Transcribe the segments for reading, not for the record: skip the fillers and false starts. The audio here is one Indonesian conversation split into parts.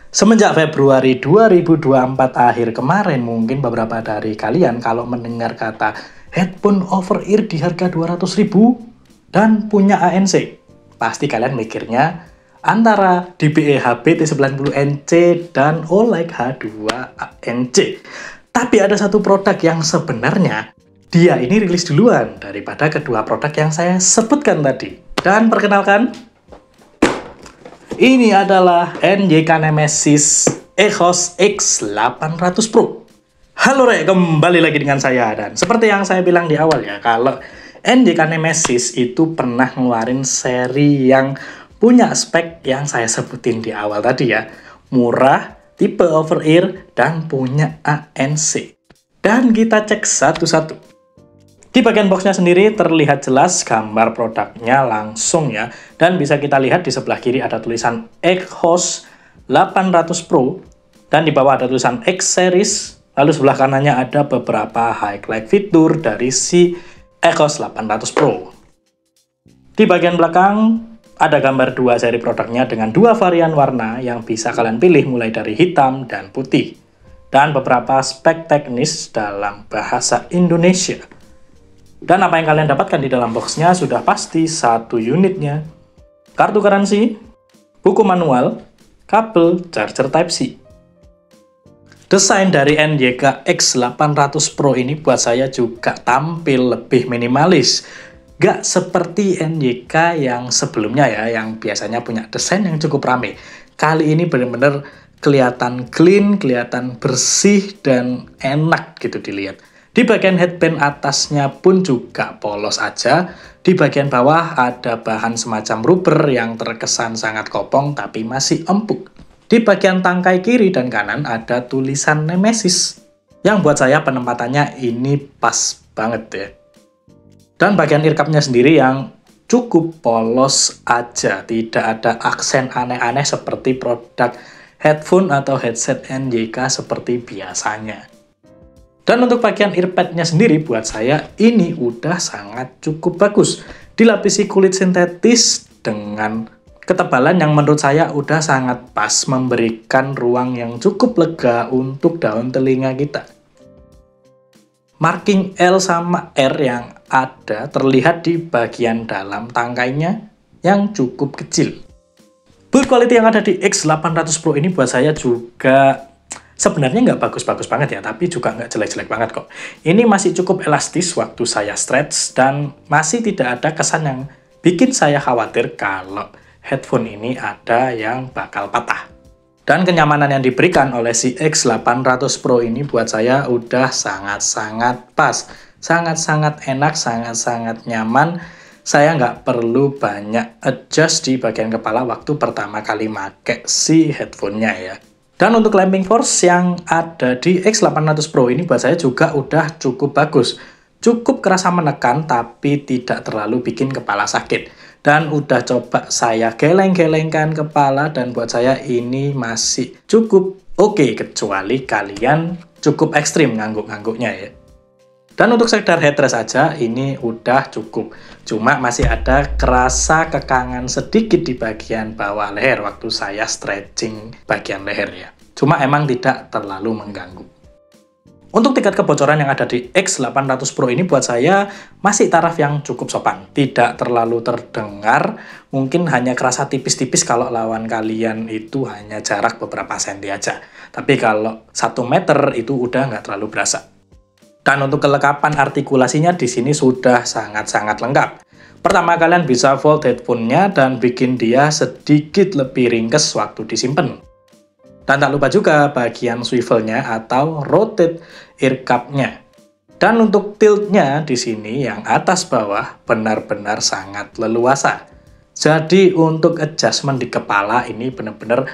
Semenjak Februari 2024 akhir kemarin, mungkin beberapa dari kalian kalau mendengar kata headphone over ear di harga 200.000 dan punya ANC, pasti kalian mikirnya antara DBE HB-T90NC dan Oleg H2ANC. Tapi ada satu produk yang sebenarnya dia ini rilis duluan daripada kedua produk yang saya sebutkan tadi. Dan perkenalkan, ini adalah NJK Nemesis EOS X800 Pro. Halo Rek, kembali lagi dengan saya. Dan seperti yang saya bilang di awal ya, kalau NJK Nemesis itu pernah ngeluarin seri yang punya spek yang saya sebutin di awal tadi ya. Murah, tipe over ear, dan punya ANC. Dan kita cek satu-satu. Di bagian boxnya sendiri terlihat jelas gambar produknya langsung ya. Dan bisa kita lihat di sebelah kiri ada tulisan EOS 800 Pro. Dan di bawah ada tulisan X Series. Lalu sebelah kanannya ada beberapa highlight fitur dari si EOS 800 Pro. Di bagian belakang ada gambar dua seri produknya dengan dua varian warna yang bisa kalian pilih mulai dari hitam dan putih. Dan beberapa spek teknis dalam bahasa Indonesia. Dan apa yang kalian dapatkan di dalam boxnya sudah pasti satu unitnya, kartu garansi, buku manual, kabel, charger Type-C. Desain dari NJK X800 Pro ini buat saya juga tampil lebih minimalis. Gak seperti NJK yang sebelumnya ya, yang biasanya punya desain yang cukup rame. Kali ini benar-benar kelihatan clean, kelihatan bersih, dan enak gitu dilihat. Di bagian headband atasnya pun juga polos aja. Di bagian bawah ada bahan semacam rubber yang terkesan sangat kopong tapi masih empuk. Di bagian tangkai kiri dan kanan ada tulisan Nemesis. Yang buat saya penempatannya ini pas banget ya. Dan bagian earcupnya sendiri yang cukup polos aja. Tidak ada aksen aneh-aneh seperti produk headphone atau headset NJK seperti biasanya. Dan untuk bagian earpadnya sendiri buat saya ini udah sangat cukup bagus. Dilapisi kulit sintetis dengan ketebalan yang menurut saya udah sangat pas, memberikan ruang yang cukup lega untuk daun telinga kita. Marking L sama R yang ada terlihat di bagian dalam tangkainya yang cukup kecil. Build quality yang ada di X800 Pro ini buat saya juga sebenarnya nggak bagus-bagus banget ya, tapi juga nggak jelek-jelek banget kok. Ini masih cukup elastis waktu saya stretch, dan masih tidak ada kesan yang bikin saya khawatir kalau headphone ini ada yang bakal patah. Dan kenyamanan yang diberikan oleh si X800 Pro ini buat saya udah sangat-sangat pas. Sangat-sangat enak, sangat-sangat nyaman. Saya nggak perlu banyak adjust di bagian kepala waktu pertama kali make si headphone-nya ya. Dan untuk clamping force yang ada di X800 Pro ini buat saya juga udah cukup bagus. Cukup kerasa menekan tapi tidak terlalu bikin kepala sakit. Dan udah coba saya geleng-gelengkan kepala dan buat saya ini masih cukup oke, kecuali kalian cukup ekstrim ngangguk-ngangguknya ya. Dan untuk sekedar headrest aja ini udah cukup. Cuma masih ada kerasa kekangan sedikit di bagian bawah leher waktu saya stretching bagian leher ya. Cuma emang tidak terlalu mengganggu. Untuk tingkat kebocoran yang ada di X800 Pro ini buat saya masih taraf yang cukup sopan. Tidak terlalu terdengar, mungkin hanya kerasa tipis-tipis kalau lawan kalian itu hanya jarak beberapa senti aja. Tapi kalau 1 meter itu udah nggak terlalu berasa. Dan untuk kelengkapan artikulasinya di sini sudah sangat-sangat lengkap. Pertama, kalian bisa fold headphone-nya dan bikin dia sedikit lebih ringkes waktu disimpan. Dan tak lupa juga bagian swivel-nya atau rotate ear cup-nya. Dan untuk tilt-nya di sini yang atas bawah benar-benar sangat leluasa. Jadi untuk adjustment di kepala ini benar-benar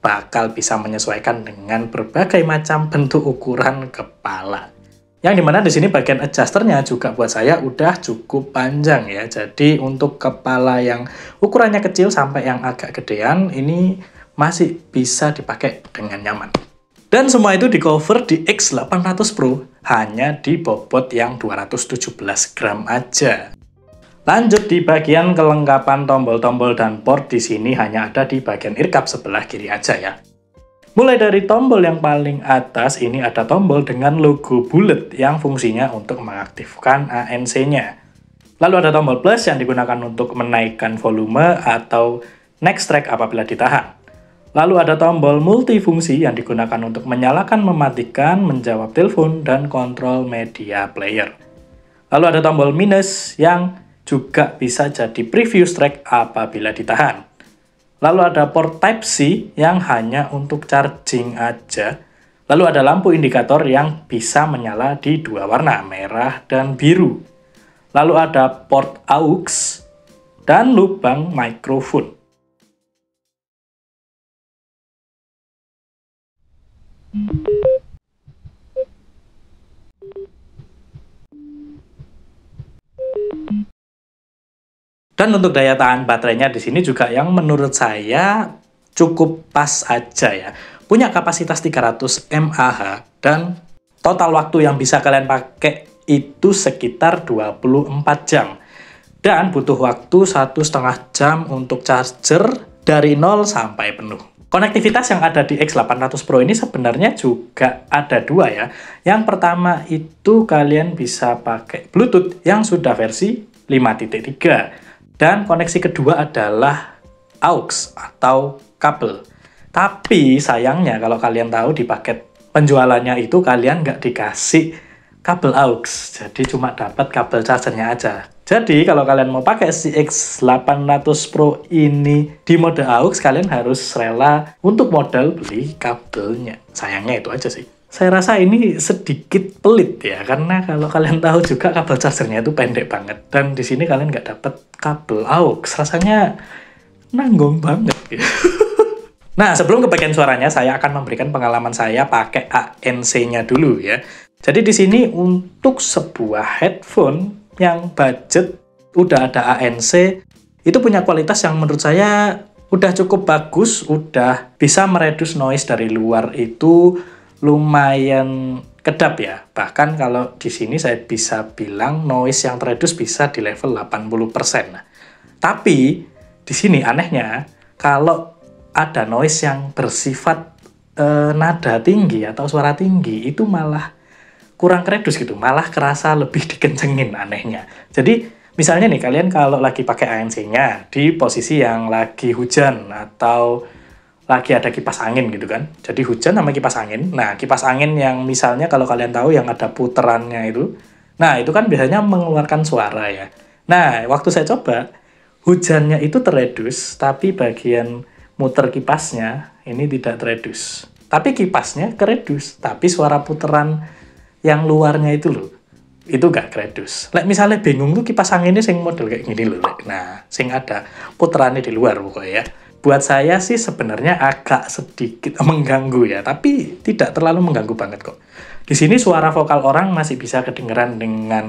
bakal bisa menyesuaikan dengan berbagai macam bentuk ukuran kepala. Yang dimana di sini bagian adjusternya juga buat saya udah cukup panjang ya. Jadi untuk kepala yang ukurannya kecil sampai yang agak gedean ini masih bisa dipakai dengan nyaman. Dan semua itu di cover di X800 Pro hanya di bobot yang 217 gram aja. Lanjut di bagian kelengkapan tombol-tombol dan port di sini hanya ada di bagian ear cup sebelah kiri aja ya. Mulai dari tombol yang paling atas, ini ada tombol dengan logo bulat yang fungsinya untuk mengaktifkan ANC-nya. Lalu ada tombol plus yang digunakan untuk menaikkan volume atau next track apabila ditahan. Lalu ada tombol multifungsi yang digunakan untuk menyalakan, mematikan, menjawab telepon, dan kontrol media player. Lalu ada tombol minus yang juga bisa jadi preview track apabila ditahan. Lalu ada port Type-C yang hanya untuk charging aja. Lalu ada lampu indikator yang bisa menyala di dua warna, merah dan biru. Lalu ada port AUX dan lubang mikrofon. Dan untuk daya tahan baterainya di sini juga yang menurut saya cukup pas aja ya. Punya kapasitas 300 mAh dan total waktu yang bisa kalian pakai itu sekitar 24 jam. Dan butuh waktu 1,5 jam untuk charger dari 0 sampai penuh. Konektivitas yang ada di X800 Pro ini sebenarnya juga ada dua ya. Yang pertama itu kalian bisa pakai Bluetooth yang sudah versi 5.3. Dan koneksi kedua adalah AUX atau kabel. Tapi sayangnya kalau kalian tahu di paket penjualannya itu kalian nggak dikasih kabel AUX. Jadi cuma dapat kabel chargernya aja. Jadi kalau kalian mau pakai si X800 Pro ini di mode AUX, kalian harus rela untuk modal beli kabelnya. Sayangnya itu aja sih. Saya rasa ini sedikit pelit ya, karena kalau kalian tahu juga kabel chargernya itu pendek banget. Dan di sini kalian nggak dapat kabel AUX, rasanya nanggung banget gitu. Nah, sebelum ke bagian suaranya, saya akan memberikan pengalaman saya pakai ANC-nya dulu ya. Jadi di sini untuk sebuah headphone yang budget udah ada ANC, itu punya kualitas yang menurut saya udah cukup bagus, udah bisa meredus noise dari luar itu lumayan kedap ya. Bahkan kalau di sini saya bisa bilang noise yang teredus bisa di level 80%. Nah, tapi di sini anehnya kalau ada noise yang bersifat nada tinggi atau suara tinggi itu malah kurang keredus gitu, malah kerasa lebih dikencengin anehnya. Jadi misalnya nih kalian kalau lagi pakai ANC-nya di posisi yang lagi hujan atau lagi ada kipas angin gitu kan. Jadi hujan sama kipas angin. Nah, kipas angin yang misalnya kalau kalian tahu yang ada puterannya itu. Nah, itu kan biasanya mengeluarkan suara ya. Nah, waktu saya coba, hujannya itu teredus, tapi bagian muter kipasnya ini tidak teredus. Tapi kipasnya keredus, tapi suara puteran yang luarnya itu loh, itu gak keredus. Misalnya bingung tuh kipas anginnya sing model kayak gini loh. Nah, sing ada puterannya di luar pokoknya ya. Buat saya sih sebenarnya agak sedikit mengganggu ya, tapi tidak terlalu mengganggu banget kok. Di sini suara vokal orang masih bisa kedengeran dengan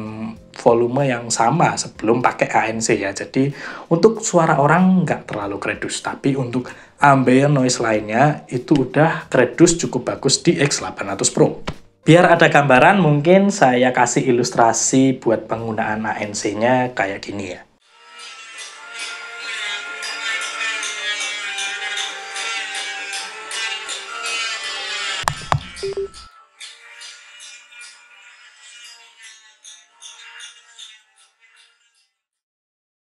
volume yang sama sebelum pakai ANC ya. Jadi untuk suara orang nggak terlalu keredus, tapi untuk ambient noise lainnya itu udah keredus cukup bagus di X800 Pro. Biar ada gambaran, mungkin saya kasih ilustrasi buat penggunaan ANC-nya kayak gini ya.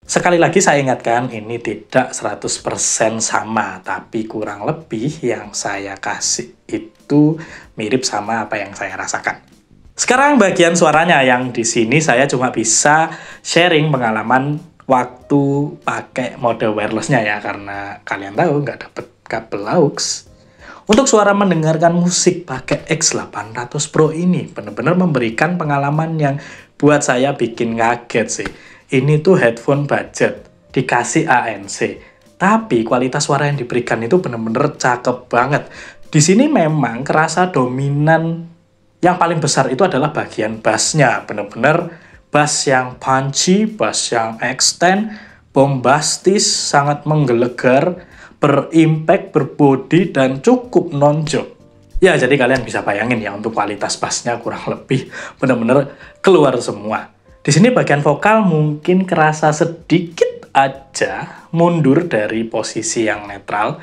Sekali lagi saya ingatkan, ini tidak 100% sama, tapi kurang lebih yang saya kasih itu mirip sama apa yang saya rasakan. Sekarang bagian suaranya, yang di sini saya cuma bisa sharing pengalaman waktu pakai mode wirelessnya ya, karena kalian tahu nggak dapet kabel AUX. Untuk suara mendengarkan musik pakai X800 Pro ini benar-benar memberikan pengalaman yang buat saya bikin kaget sih. Ini tuh headphone budget, dikasih ANC, tapi kualitas suara yang diberikan itu bener-bener cakep banget. Di sini memang kerasa dominan yang paling besar itu adalah bagian bassnya, bener-bener bass yang punchy, bass yang extend, bombastis, sangat menggelegar, berimpact, berbodi, dan cukup nonjok. Ya, jadi kalian bisa bayangin ya untuk kualitas bassnya kurang lebih bener-bener keluar semua. Di sini bagian vokal mungkin kerasa sedikit aja mundur dari posisi yang netral.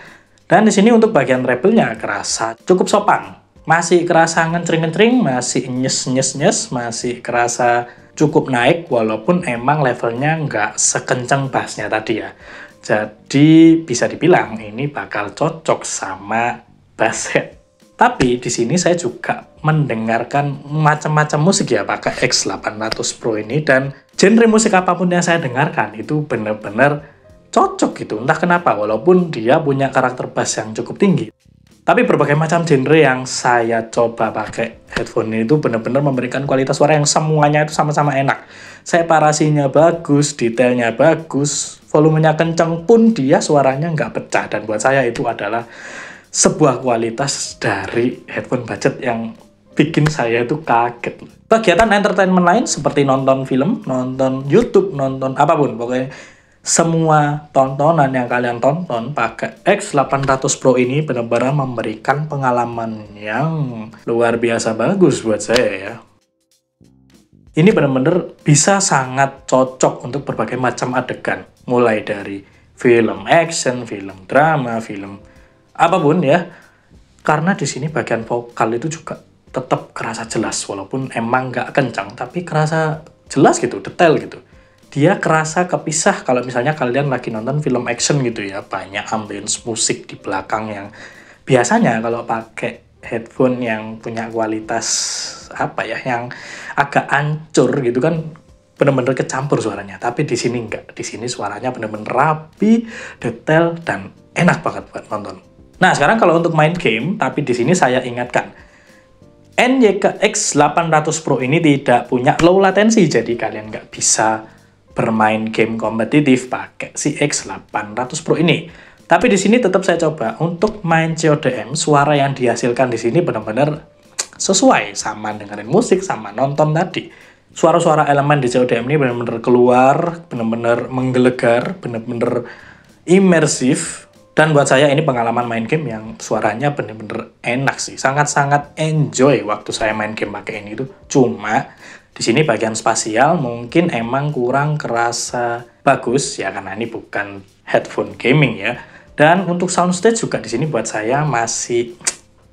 Dan di sini untuk bagian treble-nya kerasa cukup sopan. Masih kerasa ngencring-ngencring, masih nyes-nyes-nyes, masih kerasa cukup naik walaupun emang levelnya nggak sekencang bassnya tadi ya. Jadi bisa dibilang ini bakal cocok sama bass head. Tapi di sini saya juga mendengarkan macam-macam musik ya pakai X800 Pro ini, dan genre musik apapun yang saya dengarkan itu bener-bener cocok gitu, entah kenapa, walaupun dia punya karakter bass yang cukup tinggi. Tapi berbagai macam genre yang saya coba pakai headphone ini itu benar-benar memberikan kualitas suara yang semuanya itu sama-sama enak. Separasinya bagus, detailnya bagus, volumenya kenceng pun dia suaranya nggak pecah. Dan buat saya itu adalah sebuah kualitas dari headphone budget yang bikin saya itu kaget. Kegiatan entertainment lain seperti nonton film, nonton YouTube, nonton apapun, pokoknya semua tontonan yang kalian tonton pakai X800 Pro ini benar-benar memberikan pengalaman yang luar biasa bagus buat saya ya. Ini benar-benar bisa sangat cocok untuk berbagai macam adegan, mulai dari film action, film drama, film apapun ya. Karena di sini bagian vokal itu juga tetap kerasa jelas, walaupun emang nggak kencang, tapi kerasa jelas gitu, detail gitu. Dia kerasa kepisah kalau misalnya kalian lagi nonton film action gitu ya, banyak ambience musik di belakang yang biasanya kalau pakai headphone yang punya kualitas apa ya, yang agak ancur gitu kan, bener-bener kecampur suaranya. Tapi di sini enggak, di sini suaranya bener-bener rapi, detail, dan enak banget buat nonton. Nah sekarang kalau untuk main game, tapi di sini saya ingatkan, NYK X800 Pro ini tidak punya low latency, jadi kalian nggak bisa bermain game kompetitif pakai si X800 Pro ini. Tapi di sini tetap saya coba untuk main CODM, suara yang dihasilkan di sini benar-benar sesuai sama dengerin musik, sama nonton tadi. Suara-suara elemen di CODM ini benar-benar keluar, benar-benar menggelegar, benar-benar imersif. Dan buat saya ini pengalaman main game yang suaranya benar-benar enak sih. Sangat-sangat enjoy waktu saya main game pakai ini tuh. Cuma di sini bagian spasial mungkin emang kurang kerasa bagus ya, karena ini bukan headphone gaming ya. Dan untuk soundstage juga di sini buat saya masih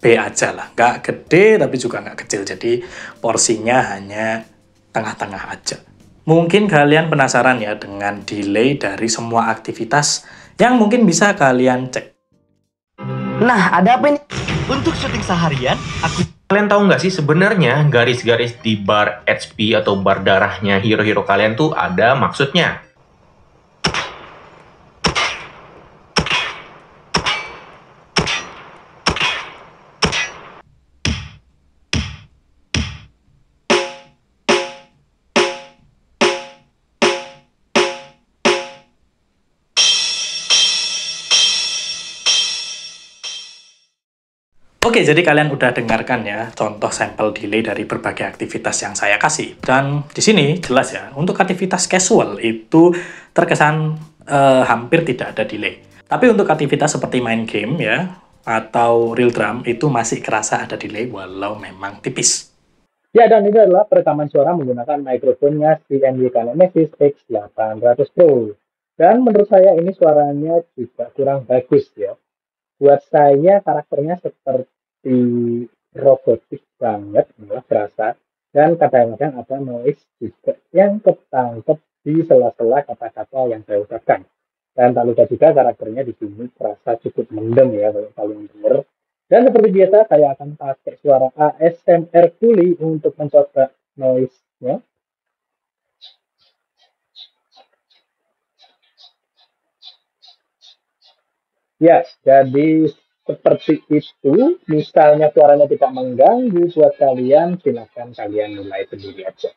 B aja lah, nggak gede tapi juga nggak kecil, jadi porsinya hanya tengah-tengah aja. Mungkin kalian penasaran ya dengan delay dari semua aktivitas yang mungkin bisa kalian cek. Nah, ada apa ini? Untuk syuting seharian, kalian tahu nggak sih sebenarnya garis-garis di bar HP atau bar darahnya hero-hero kalian tuh ada maksudnya? Oke, jadi kalian udah dengarkan ya contoh sampel delay dari berbagai aktivitas yang saya kasih. Dan di sini jelas ya, untuk aktivitas casual itu terkesan hampir tidak ada delay. Tapi untuk aktivitas seperti main game ya, atau real drum itu masih kerasa ada delay walau memang tipis. Ya, dan ini adalah perekaman suara menggunakan mikrofonnya si NYK Nemesis X800 Pro. Dan menurut saya ini suaranya juga kurang bagus ya. Buat saya karakternya seperti robotik banget, malah berasa. Dan kadang-kadang ada noise juga yang ketangkep di sela-sela kata-kata yang saya ucapkan. Dan tak lupa juga karakternya di sini terasa cukup mendem ya kalau kalian dengar. Dan seperti biasa saya akan pakai suara ASMR Kuli untuk mencoba noise-nya. Ya, jadi seperti itu. Misalnya suaranya tidak mengganggu buat kalian, silakan kalian nilai sendiri aja.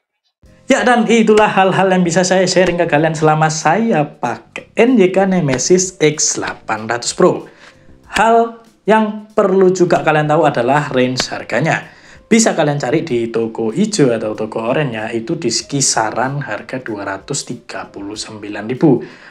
Ya, dan itulah hal-hal yang bisa saya sharing ke kalian selama saya pakai NYK Nemesis X800 Pro. Hal yang perlu juga kalian tahu adalah range harganya. Bisa kalian cari di toko hijau atau toko oranye, itu di kisaran harga 239.000.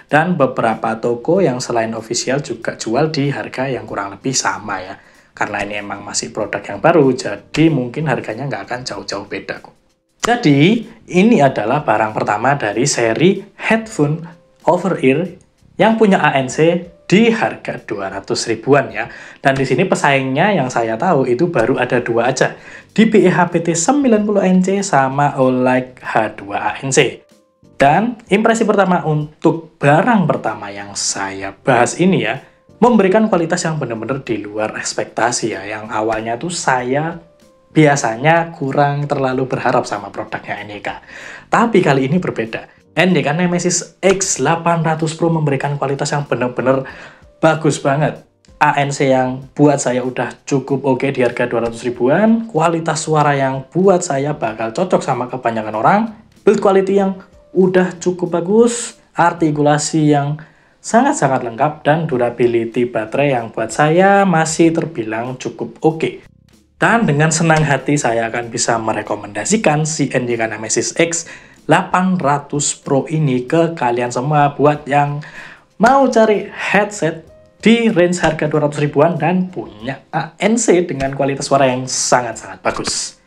Dan beberapa toko yang selain official juga jual di harga yang kurang lebih sama ya. Karena ini emang masih produk yang baru, jadi mungkin harganya nggak akan jauh-jauh beda kok. Jadi, ini adalah barang pertama dari seri headphone over-ear yang punya ANC di harga 200 ribuan ya. Dan di sini pesaingnya yang saya tahu itu baru ada 2 aja. DPI HPT 90NC sama OLED H2ANC. Dan impresi pertama untuk barang pertama yang saya bahas ini ya, memberikan kualitas yang benar-benar di luar ekspektasi ya. Yang awalnya tuh saya biasanya kurang terlalu berharap sama produknya NYK. Tapi kali ini berbeda. NYK Nemesis X800 Pro memberikan kualitas yang benar-benar bagus banget. ANC yang buat saya udah cukup oke di harga 200 ribuan, kualitas suara yang buat saya bakal cocok sama kebanyakan orang, build quality yang udah cukup bagus, artikulasi yang sangat-sangat lengkap, dan durability baterai yang buat saya masih terbilang cukup oke. Dan dengan senang hati saya akan bisa merekomendasikan si NYK Nemesis X800 Pro ini ke kalian semua buat yang mau cari headset di range harga 200 ribuan dan punya ANC dengan kualitas suara yang sangat-sangat bagus.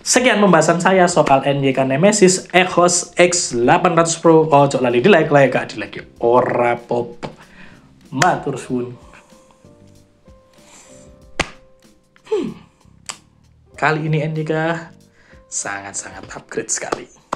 Sekian pembahasan saya soal NYK Nemesis EOS X800 Pro. Ojo lali di like, gak di like ora pop. Matur suwun. Kali ini NYK sangat-sangat upgrade sekali.